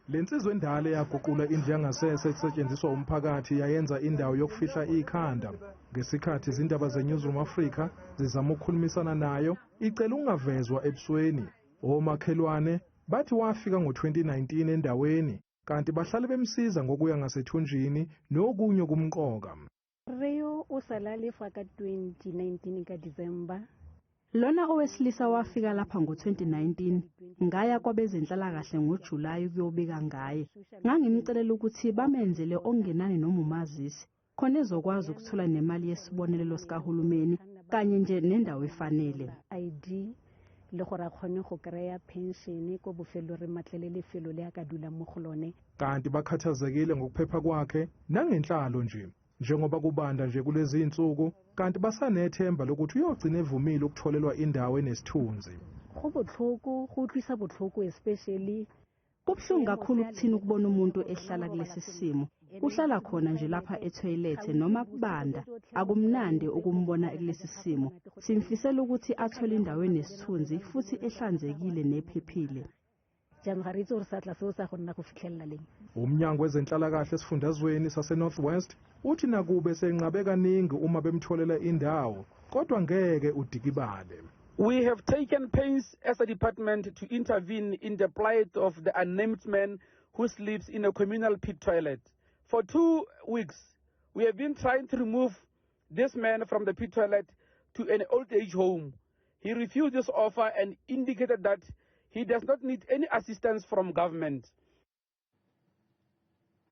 Lensizwe endala yaguqula indlu yangasese esetshenziswa umphakathi yayenza indawo yokufihla ikhanda. Ngesikhathi izindaba zeNewsroom Africa zizama ukukhulumisana nayo, icela ungavezwa ebusweni. Omakhelwane bathi wafika ngo-2019 endaweni, kanti bahlale bemsiza ngokuya ngasethunjini nokunye kumqoka. Reyo usalalifa ka-2019 ka-December. Lona owesilisa wafika lapha ngo-2019, ngaya kwabezenhlalakahle ngoJulayi kuyobika ngaye. Ngangimcelela ukuthi bamenzele ongenani noma umazisi, khona ezokwazi ukuthola nemali yesibonelelo sikahulumeni kanye nje nendawo efanele. ID le gore a khone go kreya pension ko bofelo re matlele lefelo le akadula mo go lone. Kanti bakhathazekile ngokuphepha kwakhe nangenhlalo nje. Njengoba kubanda nje kulezi insuku, kanti basanethemba lokuthi uyogcina evumile ukutholelwa indawo enesithunzi. Go botlhoko, go utlwisa botlhoko especially. Kubuhlungu kakhulu ukuthina ukubona umuntu ehlala kulesi simo. Uhlala khona nje lapha etoilet noma kubanda. Akumnandi ukumbona kulesi simo. Simfisela ukuthi athole indawo enesithunzi futhi ehlanzekile nephephile. Umnyango wezenhlalakahle esifundazweni sase-North West uthi nakube senqabe kaningi uma bemtholela indawo, kodwa ngeke udikibale. We have taken pains as a department to intervene in the plight of the unnamed man who sleeps in a communal pit toilet. For 2 weeks, we have been trying to remove this man from the pit toilet to an old age home. He refused this offer and indicated that he does not need any assistance from government.